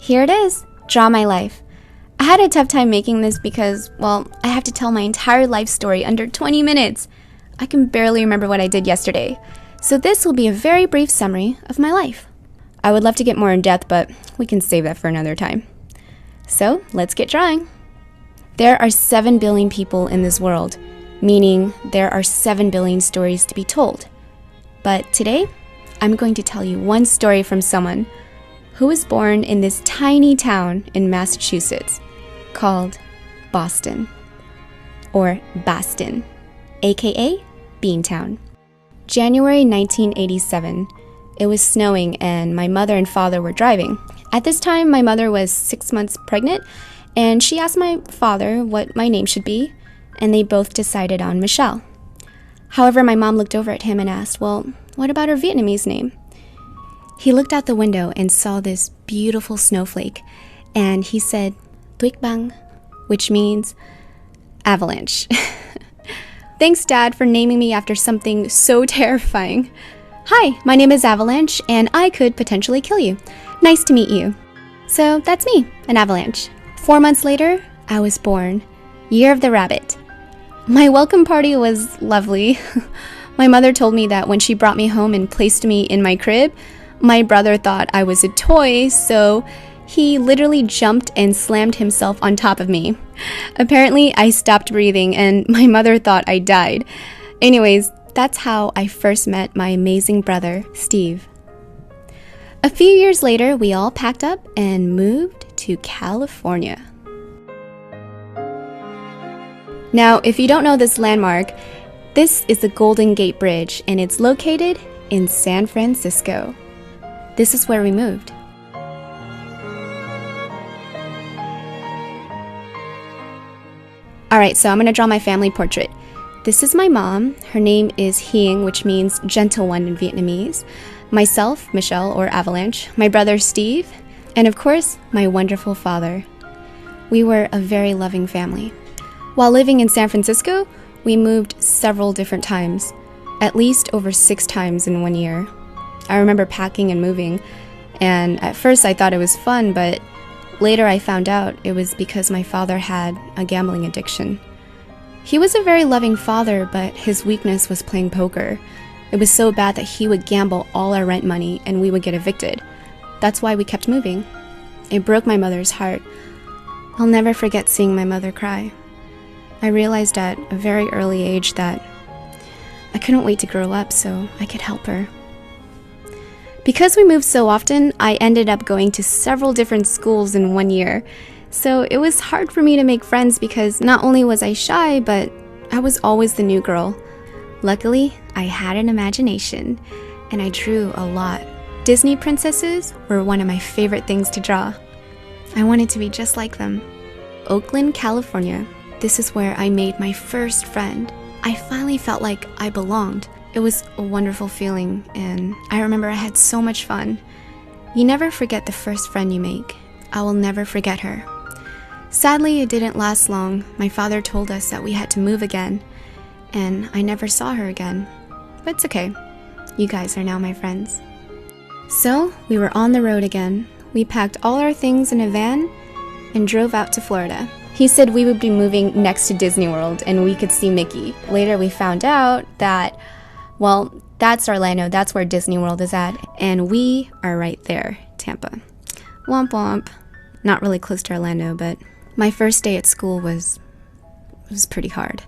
Here it is, Draw My Life. I had a tough time making this because, well, I have to tell my entire life story under 20 minutes. I can barely remember what I did yesterday. So this will be a very brief summary of my life. I would love to get more in depth, but we can save that for another time. So let's get drawing. There are 7 billion people in this world, meaning there are 7 billion stories to be told. But today, I'm going to tell you one story from someone who was born in this tiny town in Massachusetts called Boston, or Boston, aka Beantown. January 1987, it was snowing and my mother and father were driving. At this time, my mother was 6 months pregnant, and she asked my father what my name should be, and they both decided on Michelle. However, my mom looked over at him and asked, well, what about her Vietnamese name? He looked out the window and saw this beautiful snowflake, and he said, Vietinbank, which means avalanche. Thanks, Dad, for naming me after something so terrifying. Hi, my name is Avalanche, and I could potentially kill you. Nice to meet you. So that's me, an avalanche. 4 months later, I was born. Year of the Rabbit. My welcome party was lovely. My mother told me that when she brought me home and placed me in my crib, my brother thought I was a toy, so he literally jumped and slammed himself on top of me. Apparently, I stopped breathing and my mother thought I died. Anyways, that's how I first met my amazing brother, Steve. A few years later, we all packed up and moved to California. Now, if you don't know this landmark, this is the Golden Gate Bridge, and it's located in San Francisco. This is where we moved. Alright, so I'm going to draw my family portrait. This is my mom. Her name is Hieng, which means gentle one in Vietnamese. Myself, Michelle, or Avalanche. My brother, Steve. And of course, my wonderful father. We were a very loving family. While living in San Francisco, we moved several different times. At least over 6 times in 1 year. I remember packing and moving. And at first I thought it was fun, but later I found out it was because my father had a gambling addiction. He was a very loving father, but his weakness was playing poker. It was so bad that he would gamble all our rent money and we would get evicted. That's why we kept moving. It broke my mother's heart. I'll never forget seeing my mother cry. I realized at a very early age that I couldn't wait to grow up so I could help her. Because we moved so often, I ended up going to several different schools in 1 year. So it was hard for me to make friends because not only was I shy, but I was always the new girl. Luckily, I had an imagination, and I drew a lot. Disney princesses were one of my favorite things to draw. I wanted to be just like them. Oakland, California. This is where I made my first friend. I finally felt like I belonged. It was a wonderful feeling, and I remember I had so much fun. You never forget the first friend you make. I will never forget her. Sadly, it didn't last long. My father told us that we had to move again, and I never saw her again. But it's okay. You guys are now my friends. So, we were on the road again. We packed all our things in a van and drove out to Florida. He said we would be moving next to Disney World and we could see Mickey. Later we found out that, well, that's Orlando, that's where Disney World is at, and we are right there, Tampa. Womp womp. Not really close to Orlando, but my first day at school was pretty hard.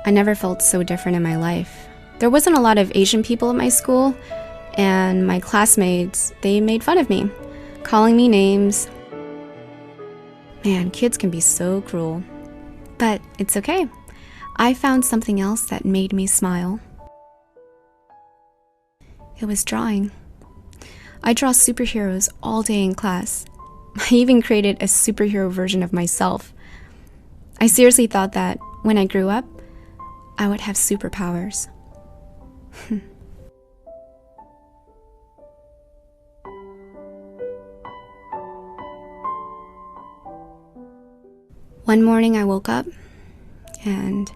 I never felt so different in my life. There wasn't a lot of Asian people at my school, and my classmates, they made fun of me, calling me names. Man, kids can be so cruel. But it's okay. I found something else that made me smile. It was drawing. I draw superheroes all day in class. I even created a superhero version of myself. I seriously thought that when I grew up, I would have superpowers. One morning I woke up and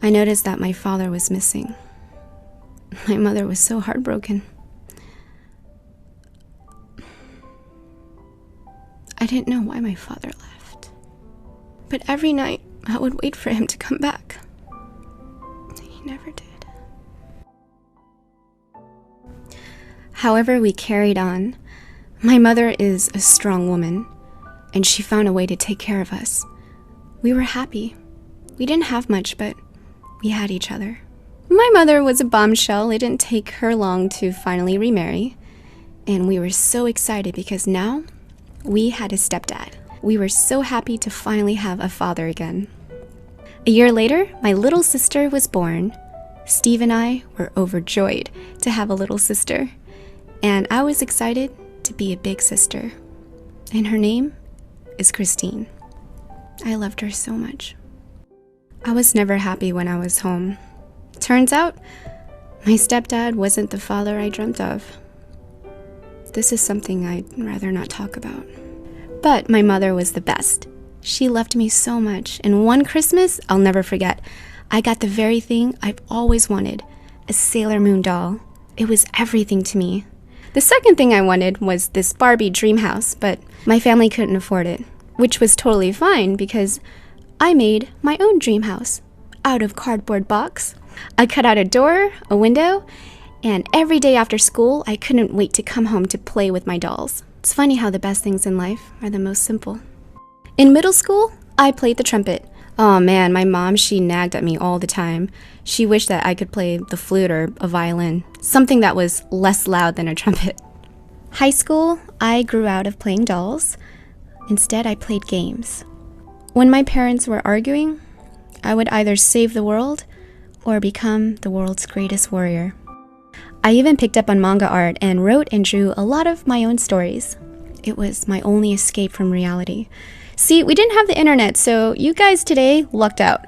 I noticed that my father was missing. My mother was so heartbroken. didn't know why my father left. But every night, I would wait for him to come back. He never did. However, we carried on. My mother is a strong woman, and she found a way to take care of us. We were happy. We didn't have much, but we had each other. My mother was a bombshell. It didn't take her long to finally remarry. And we were so excited because now we had a stepdad. We were so happy to finally have a father again. A year later, my little sister was born. Steve and I were overjoyed to have a little sister. And I was excited to be a big sister. And her name is Christine. I loved her so much. I was never happy when I was home. Turns out, my stepdad wasn't the father I dreamt of. This is something I'd rather not talk about. But my mother was the best. She loved me so much, and one Christmas I'll never forget. I got the very thing I've always wanted, a Sailor Moon doll. It was everything to me. The second thing I wanted was this Barbie dream house, but my family couldn't afford it, which was totally fine because I made my own dream house out of cardboard box. I cut out a door, a window, and every day after school, I couldn't wait to come home to play with my dolls. It's funny how the best things in life are the most simple. In middle school, I played the trumpet. Oh man, my mom, she nagged at me all the time. She wished that I could play the flute or a violin, something that was less loud than a trumpet. High school, I grew out of playing dolls. Instead, I played games. When my parents were arguing, I would either save the world or become the world's greatest warrior. I even picked up on manga art and wrote and drew a lot of my own stories. It was my only escape from reality. See, we didn't have the internet, so you guys today lucked out.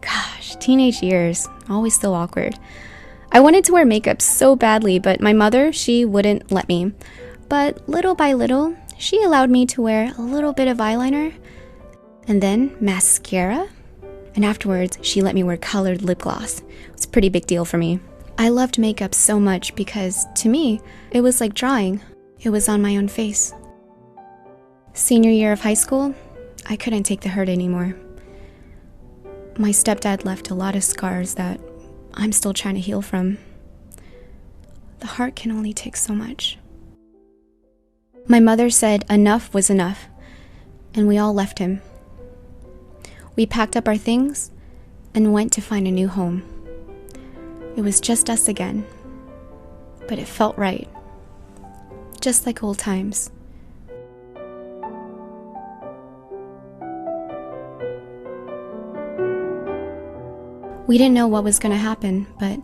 Gosh, teenage years, always so awkward. I wanted to wear makeup so badly, but my mother, she wouldn't let me. But little by little, she allowed me to wear a little bit of eyeliner and then mascara. And afterwards, she let me wear colored lip gloss. It was a pretty big deal for me. I loved makeup so much because, to me, it was like drawing. It was on my own face. Senior year of high school, I couldn't take the hurt anymore. My stepdad left a lot of scars that I'm still trying to heal from. The heart can only take so much. My mother said enough was enough, and we all left him. We packed up our things and went to find a new home. It was just us again, but it felt right, just like old times. We didn't know what was going to happen, but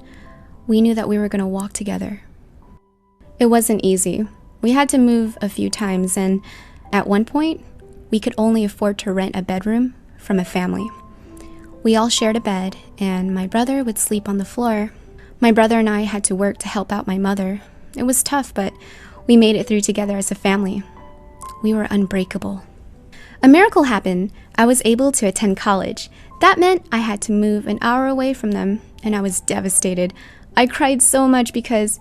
we knew that we were going to walk together. It wasn't easy. We had to move a few times, and at one point, we could only afford to rent a bedroom from a family. We all shared a bed, and my brother would sleep on the floor. My brother and I had to work to help out my mother. It was tough, but we made it through together as a family. We were unbreakable. A miracle happened. I was able to attend college. That meant I had to move an hour away from them, and I was devastated. I cried so much because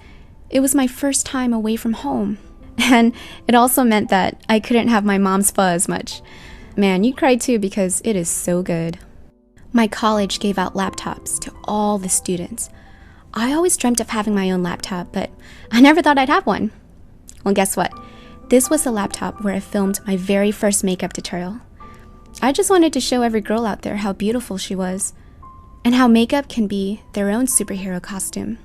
it was my first time away from home. And it also meant that I couldn't have my mom's pho as much. Man, you cried too because it is so good. My college gave out laptops to all the students. I always dreamt of having my own laptop, but I never thought I'd have one. Well, guess what? This was a laptop where I filmed my very first makeup tutorial. I just wanted to show every girl out there how beautiful she was, and how makeup can be their own superhero costume.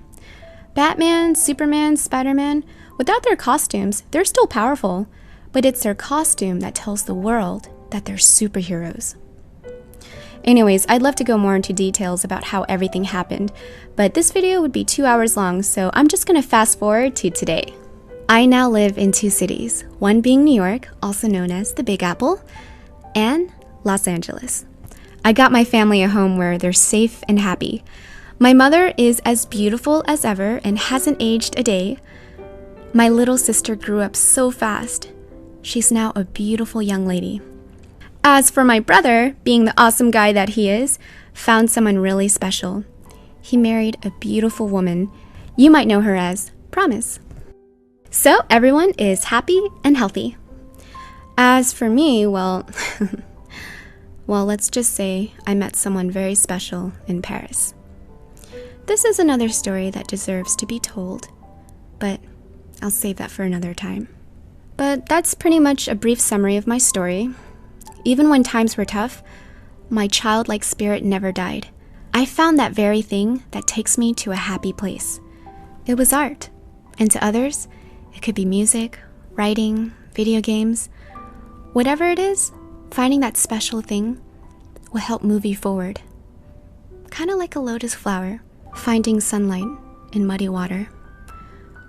Batman, Superman, Spider-Man, without their costumes, they're still powerful, but it's their costume that tells the world that they're superheroes. Anyways, I'd love to go more into details about how everything happened, but this video would be 2 hours long, so I'm just gonna fast forward to today. I now live in 2 cities, one being New York, also known as the Big Apple, and Los Angeles. I got my family a home where they're safe and happy. My mother is as beautiful as ever and hasn't aged a day. My little sister grew up so fast. She's now a beautiful young lady. As for my brother, being the awesome guy that he is, found someone really special. He married a beautiful woman. You might know her as Promise. So everyone is happy and healthy. As for me, well, well, let's just say I met someone very special in Paris. This is another story that deserves to be told, but I'll save that for another time. But that's pretty much a brief summary of my story. Even when times were tough, my childlike spirit never died. I found that very thing that takes me to a happy place. It was art, and to others, it could be music, writing, video games. Whatever it is, finding that special thing will help move you forward. Kind of like a lotus flower, finding sunlight in muddy water.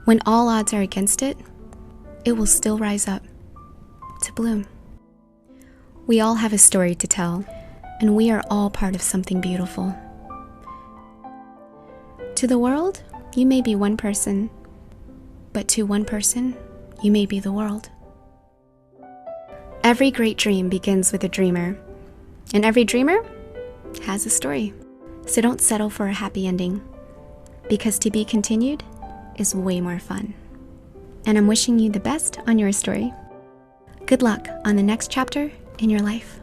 When all odds are against it, it will still rise up to bloom. We all have a story to tell, and we are all part of something beautiful. To the world, you may be one person, but to one person, you may be the world. Every great dream begins with a dreamer, and every dreamer has a story. So don't settle for a happy ending, because to be continued is way more fun. And I'm wishing you the best on your story. Good luck on the next chapter in your life.